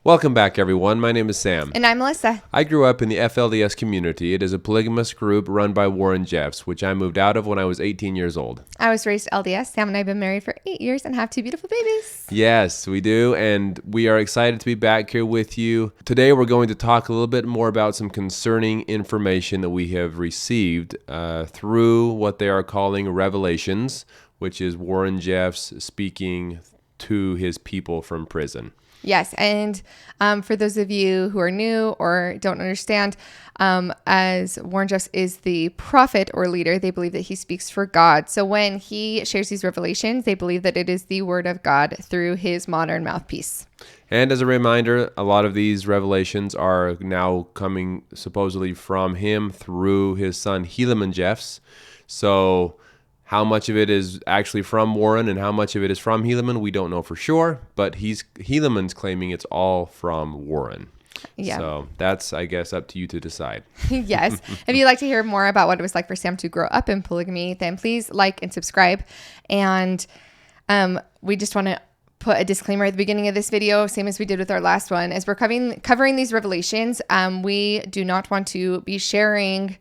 Welcome back, everyone. My name is Sam. And I'm Melissa. I grew up in the FLDS community. It is a polygamous group run by Warren Jeffs, which I moved out of when I was 18 years old. I was raised LDS. Sam and I have been married for 8 years and have 2 beautiful babies. Yes, we do, and we are excited to be back here with you. Today, we're going to talk a little bit more about some concerning information that we have received through what they are calling revelations, which is Warren Jeffs speaking to his people from prison. Yes, and for those of you who are new or don't understand, as Warren Jeffs is the prophet or leader, they believe that he speaks for God. So when he shares these revelations, they believe that it is the word of God through his modern mouthpiece. And as a reminder, a lot of these revelations are now coming supposedly from him through his son Helaman Jeffs. So how much of it is actually from Warren and how much of it is from Helaman, we don't know for sure, but Helaman's claiming it's all from Warren. Yeah. So that's, I guess, up to you to decide. Yes. If you'd like to hear more about what it was like for Sam to grow up in polygamy, then please like and subscribe. And we just want to put a disclaimer at the beginning of this video, same as we did with our last one. As we're covering these revelations, we do not want to be sharing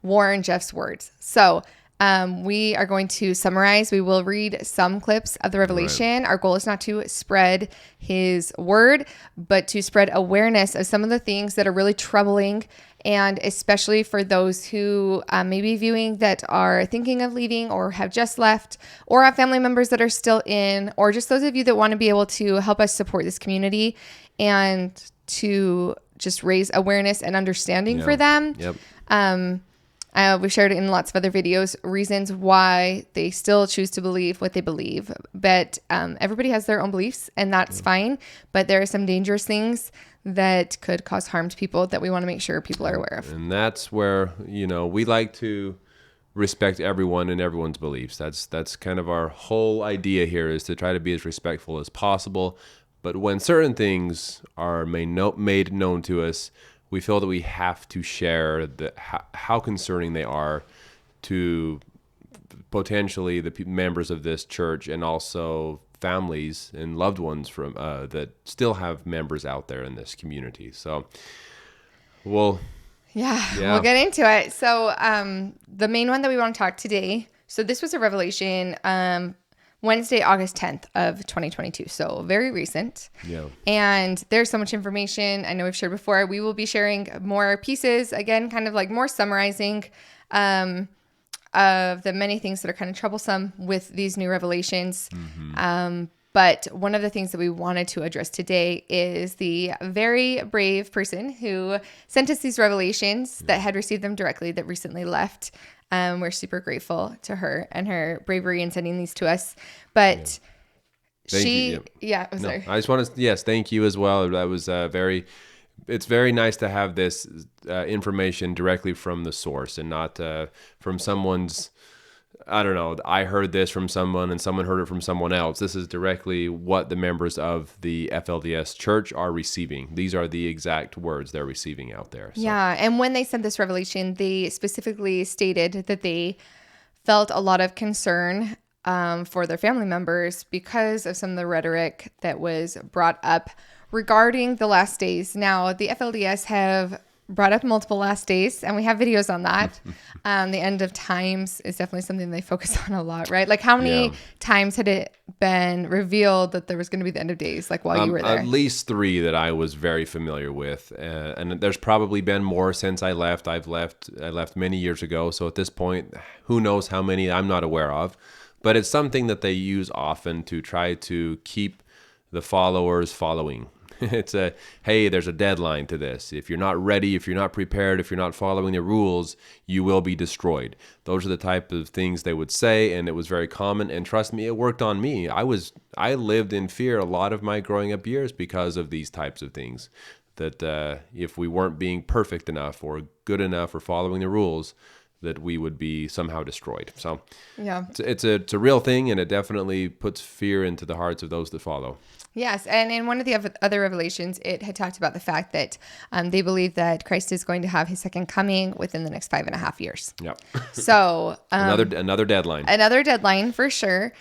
Warren Jeffs' words. So we are going to summarize. We will read some clips of the revelation. Right. Our goal is not to spread his word, but to spread awareness of some of the things that are really troubling, and especially for those who may be viewing that are thinking of leaving or have just left, or have family members that are still in, or just those of you that want to be able to help us support this community and to just raise awareness and understanding for them. Yep. We've shared it in lots of other videos, reasons why they still choose to believe what they believe. But everybody has their own beliefs, and that's fine. But there are some dangerous things that could cause harm to people that we want to make sure people are aware of. And that's where, we like to respect everyone and everyone's beliefs. That's kind of our whole idea here, is to try to be as respectful as possible. But when certain things are made known to us, we feel that we have to share how concerning they are to potentially the members of this church, and also families and loved ones from that still have members out there in this community. So, we'll get into it. So the main one that we want to talk today, so this was a revelation Wednesday, August 10th of 2022. So very recent. Yeah. And there's so much information. I know we've shared before. We will be sharing more pieces, again, kind of like more summarizing of the many things that are kind of troublesome with these new revelations. Mm-hmm. But one of the things that we wanted to address today is the very brave person who sent us these revelations that had received them directly, that recently left. We're super grateful to her and her bravery in sending these to us. But sorry. I just want to, thank you as well. That was it's very nice to have this information directly from the source, and not from someone's, I don't know, I heard this from someone and someone heard it from someone else. This is directly what the members of the FLDS church are receiving. These are the exact words they're receiving out there. So. Yeah, and when they sent this revelation, they specifically stated that they felt a lot of concern for their family members because of some of the rhetoric that was brought up regarding the last days. Now, the FLDS have brought up multiple last days, and we have videos on that. The end of times is definitely something they focus on a lot, right? Like, how many times had it been revealed that there was going to be the end of days, like while you were there? At least 3 that I was very familiar with, and there's probably been more since I left. I left many years ago, so at this point, who knows how many I'm not aware of. But it's something that they use often to try to keep the followers following. It's hey, there's a deadline to this. If you're not ready, if you're not prepared, if you're not following the rules, you will be destroyed. Those are the type of things they would say, and it was very common. And trust me, it worked on me. I lived in fear a lot of my growing up years because of these types of things. That if we weren't being perfect enough or good enough or following the rules, that we would be somehow destroyed. So it's a real thing, and it definitely puts fear into the hearts of those that follow. Yes, and in one of the other revelations, it had talked about the fact that they believe that Christ is going to have his second coming within the next 5.5 years. Yep. So another deadline. Another deadline for sure,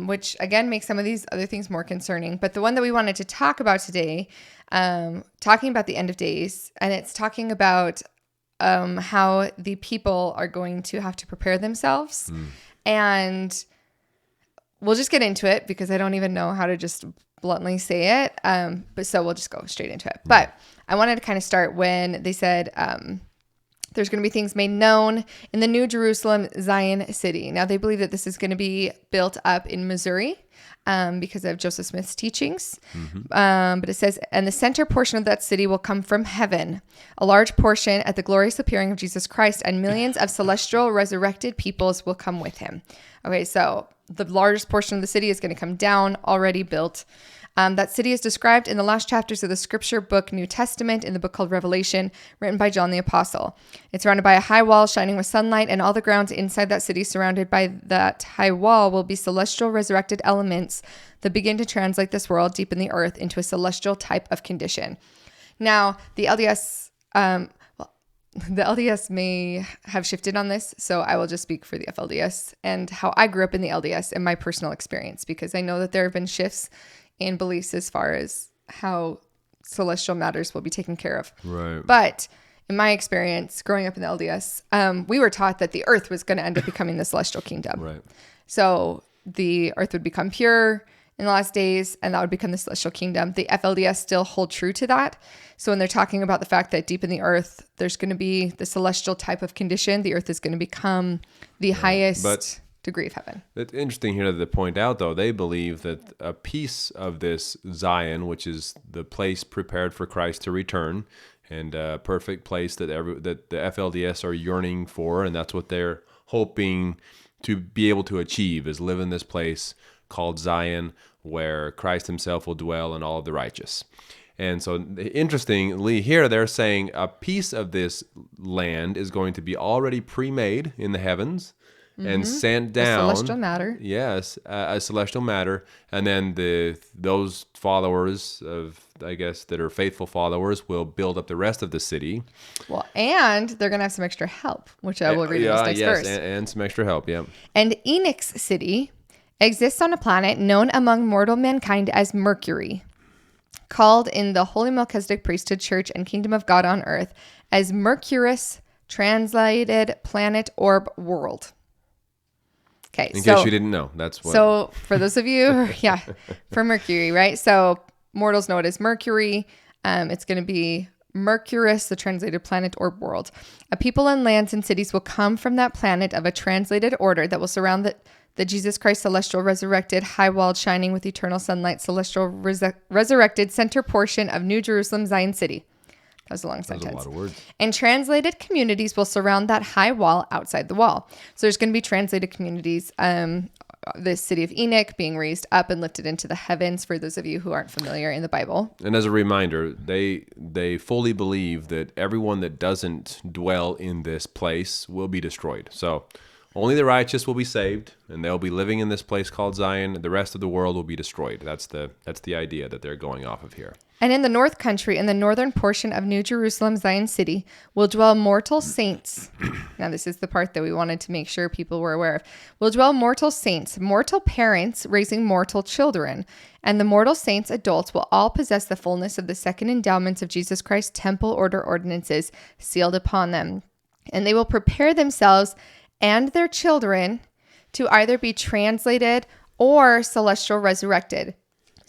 which again makes some of these other things more concerning. But the one that we wanted to talk about today talking about the end of days, and it's talking about how the people are going to have to prepare themselves. And we'll just get into it because I don't even know how to just bluntly say it. But so we'll just go straight into it. But I wanted to kind of start when they said there's going to be things made known in the New Jerusalem, Zion city. Now, they believe that this is going to be built up in Missouri because of Joseph Smith's teachings. But it says, and the center portion of that city will come from heaven, a large portion at the glorious appearing of Jesus Christ, and millions of celestial resurrected peoples will come with him. Okay, so the largest portion of the city is going to come down, already built. That city is described in the last chapters of the scripture book, New Testament, in the book called Revelation, written by John the Apostle. It's surrounded by a high wall shining with sunlight, and all the grounds inside that city surrounded by that high wall will be celestial resurrected elements that begin to translate this world deep in the earth into a celestial type of condition. Now, the LDS, the LDS may have shifted on this, so I will just speak for the FLDS and how I grew up in the LDS and my personal experience, because I know that there have been shifts in beliefs as far as how celestial matters will be taken care of. Right. But in my experience, growing up in the LDS, we were taught that the earth was going to end up becoming the celestial kingdom. Right. So the earth would become pure in the last days, and that would become the celestial kingdom. The FLDS still hold true to that. So when they're talking about the fact that deep in the earth, there's going to be the celestial type of condition, the earth is going to become the highest degree of heaven. It's interesting here to point out, though, they believe that a piece of this Zion, which is the place prepared for Christ to return, and a perfect place that the FLDS are yearning for, and that's what they're hoping to be able to achieve, is live in this place called Zion, where Christ himself will dwell in all of the righteous. And so, interestingly, here they're saying a piece of this land is going to be already pre-made in the heavens, and sent down. A celestial matter. Yes, a celestial matter. And then those followers of, I guess, that are faithful followers will build up the rest of the city. Well, and they're going to have some extra help, which I will read in this next verse. And some extra help, yeah. And Enoch's city exists on a planet known among mortal mankind as Mercury, called in the Holy Melchizedek Priesthood Church and Kingdom of God on earth as Mercurus, translated planet orb world. Okay, in case you didn't know, that's what. So for those of you, for Mercury, right? So mortals know it as Mercury. It's going to be Mercurus, the translated planet orb world. A people and lands and cities will come from that planet of a translated order that will surround the Jesus Christ celestial resurrected, high-walled, shining with eternal sunlight, celestial resurrected center portion of New Jerusalem, Zion city. That was a long sentence. That was a lot of words. And translated communities will surround that high wall outside the wall. So there's going to be translated communities. The city of Enoch being raised up and lifted into the heavens, for those of you who aren't familiar in the Bible. And as a reminder, they fully believe that everyone that doesn't dwell in this place will be destroyed. So only the righteous will be saved, and they'll be living in this place called Zion. The rest of the world will be destroyed. That's the idea that they're going off of here. And in the north country, in the northern portion of New Jerusalem, Zion city, will dwell mortal saints. Now, this is the part that we wanted to make sure people were aware of. Will dwell mortal saints, mortal parents raising mortal children. And the mortal saints, adults, will all possess the fullness of the second endowments of Jesus Christ's temple order ordinances sealed upon them. And they will prepare themselves and their children to either be translated or celestial resurrected.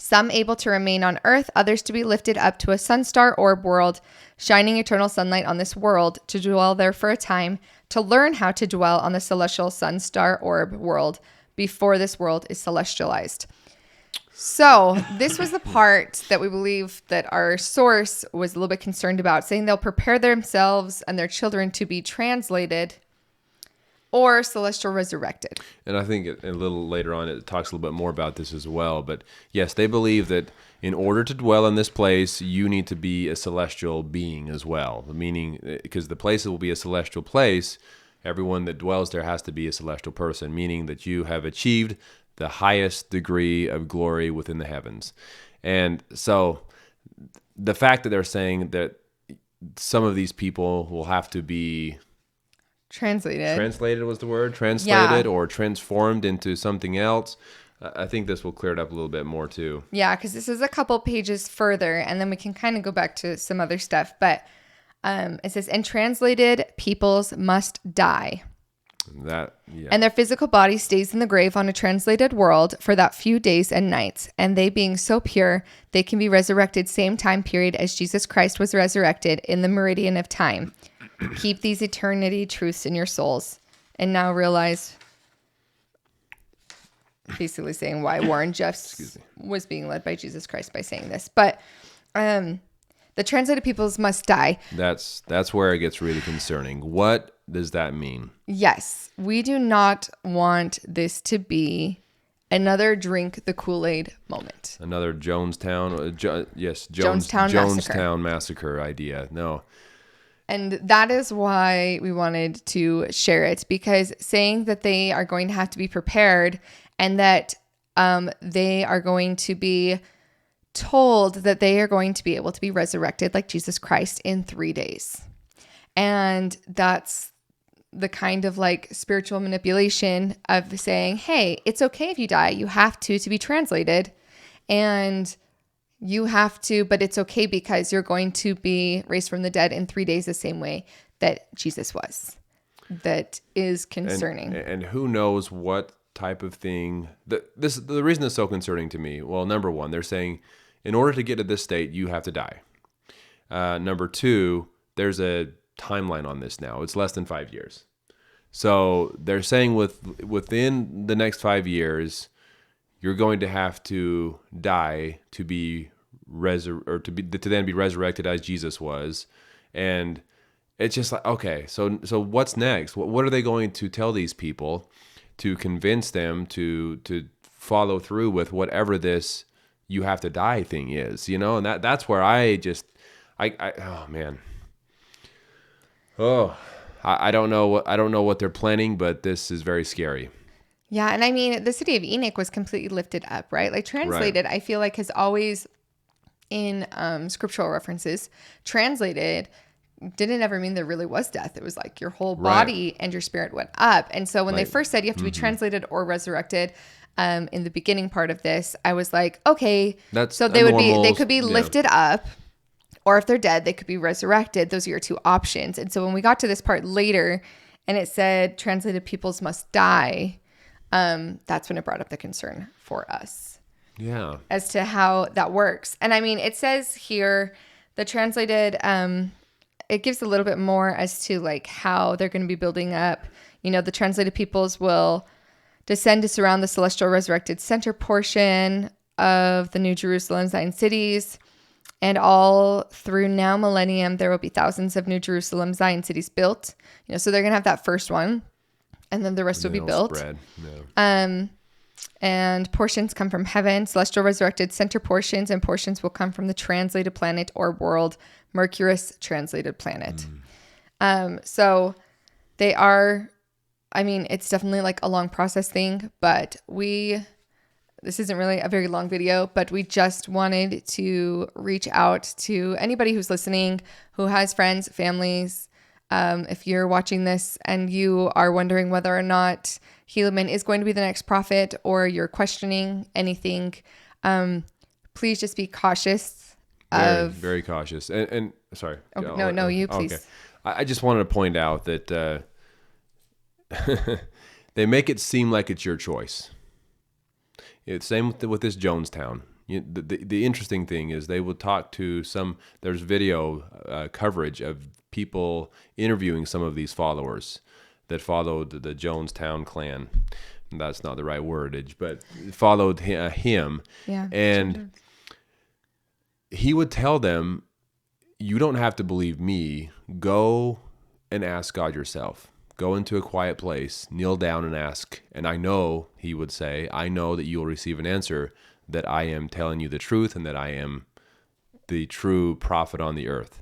Some able to remain on earth, others to be lifted up to a sun-star orb world, shining eternal sunlight on this world, to dwell there for a time, to learn how to dwell on the celestial sun-star orb world before this world is celestialized. So this was the part that we believe that our source was a little bit concerned about, saying they'll prepare themselves and their children to be translated or celestial resurrected. And I think a little later on it talks a little bit more about this as well. But yes, they believe that in order to dwell in this place, you need to be a celestial being as well. Meaning, because the place will be a celestial place, everyone that dwells there has to be a celestial person, meaning that you have achieved the highest degree of glory within the heavens. And so the fact that they're saying that some of these people will have to be translated was the word, or transformed into something else. I think this will clear it up a little bit more too. Yeah, because this is a couple pages further, and then we can kind of go back to some other stuff. But it says, and translated peoples must die. And their physical body stays in the grave on a translated world for that few days and nights. And they being so pure, they can be resurrected same time period as Jesus Christ was resurrected in the meridian of time. Keep these eternity truths in your souls. And now realize, basically saying why Warren Jeffs was being led by Jesus Christ by saying this. But the translated peoples must die. That's where it gets really concerning. What does that mean? Yes, we do not want this to be another drink the Kool-Aid moment. Another Jonestown massacre idea. No. And that is why we wanted to share it, because saying that they are going to have to be prepared and that they are going to be told that they are going to be able to be resurrected like Jesus Christ in 3 days. And that's the kind of like spiritual manipulation of saying, hey, it's okay if you die. You have to be translated, and you have to, but it's okay because you're going to be raised from the dead in 3 days the same way that Jesus was. That is concerning. And who knows what type of thing. The reason it's so concerning to me, well, number one, they're saying in order to get to this state, you have to die. Number two, there's a timeline on this now. It's less than 5 years. So they're saying within the next 5 years, you're going to have to die to be to then be resurrected as Jesus was. And it's just like, okay, so what's next? What are they going to tell these people to convince them to follow through with whatever this you have to die thing is, And that's where I oh man. I don't know what they're planning, but this is very scary. Yeah, and I mean, the city of Enoch was completely lifted up, right? Like translated, right. I feel like has always in scriptural references, translated didn't ever mean there really was death. It was like your whole body and your spirit went up. And so when they first said you have to be translated or resurrected, in the beginning part of this, I was like, okay, so they could be lifted up. Or if they're dead, they could be resurrected. Those are your two options. And so when we got to this part later and it said translated peoples must die, that's when it brought up the concern for us. Yeah. As to how that works. And I mean, it says here, the translated, it gives a little bit more as to like how they're going to be building up. The translated peoples will descend to surround the celestial resurrected center portion of the New Jerusalem, Zion cities. And all through now millennium, there will be thousands of New Jerusalem, Zion cities built. So they're going to have that first one. And then the rest will be built. Spread. Yeah. And portions come from heaven, celestial resurrected center portions, and portions will come from the translated planet or world, Mercurius translated planet. So they are, I mean, it's definitely like a long process thing, but this isn't really a very long video, but we just wanted to reach out to anybody who's listening, who has friends, families. If you're watching this and you are wondering whether or not Helaman is going to be the next prophet, or you're questioning anything, please just be cautious. Very cautious. And sorry. Okay, no, you please. Okay. I just wanted to point out that they make it seem like it's your choice. It's same with this Jonestown. The interesting thing is they will talk to there's video coverage of people interviewing some of these followers that followed the Jonestown clan. That's not the right wordage, but followed him. Yeah. And he would tell them, you don't have to believe me. Go and ask God yourself. Go into a quiet place, kneel down and ask. And I know, he would say, I know that you will receive an answer, that I am telling you the truth and that I am the true prophet on the earth.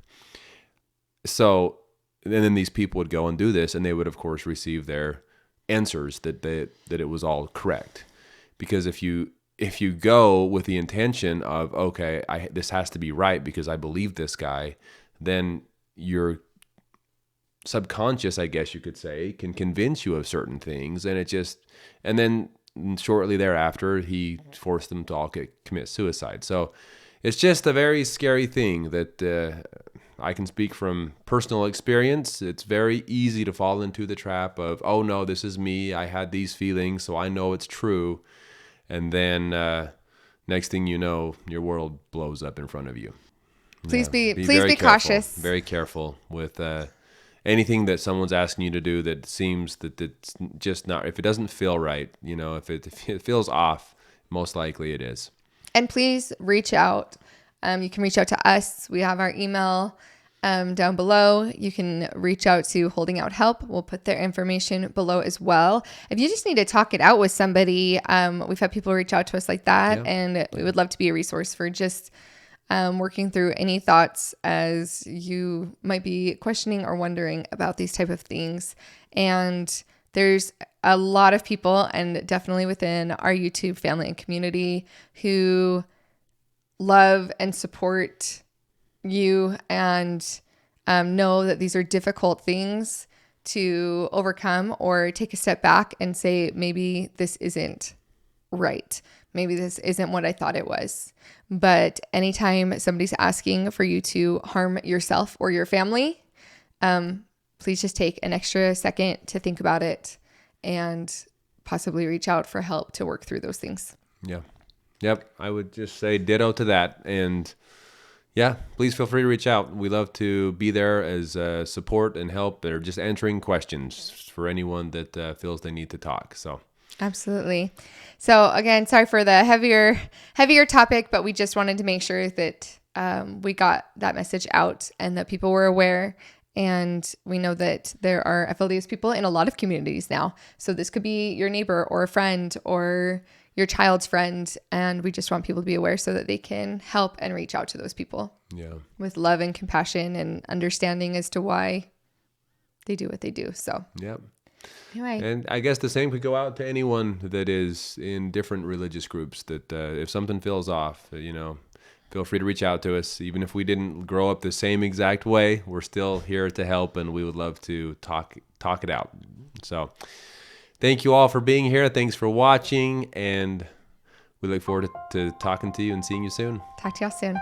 So, and then these people would go and do this, and they would, of course, receive their answers that it was all correct. Because if you go with the intention of, okay, this has to be right because I believe this guy, then you're subconscious, I guess you could say, can convince you of certain things, and then shortly thereafter, he forced them to all commit suicide. So it's just a very scary thing that I can speak from personal experience. It's very easy to fall into the trap of, oh no, this is me. I had these feelings, so I know it's true. And then next thing you know, your world blows up in front of you. Please be careful, cautious. Very careful with anything that someone's asking you to do that seems that it's just not, if it doesn't feel right, if it feels off, most likely it is. And please reach out. You can reach out to us. We have our email down below. You can reach out to Holding Out Help. We'll put their information below as well. If you just need to talk it out with somebody, we've had people reach out to us like that, and we would love to be a resource for just working through any thoughts as you might be questioning or wondering about these type of things. And there's a lot of people, and definitely within our YouTube family and community, who love and support you and know that these are difficult things to overcome, or take a step back and say, maybe this isn't right. Maybe this isn't what I thought it was. But anytime somebody's asking for you to harm yourself or your family, please just take an extra second to think about it and possibly reach out for help to work through those things. Yeah. Yep. I would just say ditto to that. And yeah, please feel free to reach out. We love to be there as support and help, or just answering questions for anyone that feels they need to talk. So absolutely. So again, sorry for the heavier topic, but we just wanted to make sure that we got that message out and that people were aware. And we know that there are FLDS people in a lot of communities now. So this could be your neighbor or a friend or your child's friend. And we just want people to be aware so that they can help and reach out to those people with love and compassion and understanding as to why they do what they do. So anyway. And I guess the same could go out to anyone that is in different religious groups, that if something feels off, feel free to reach out to us. Even if we didn't grow up the same exact way, we're still here to help, and we would love to talk it out. So thank you all for being here. Thanks for watching, and we look forward to talking to you and seeing you soon. Talk to y'all soon.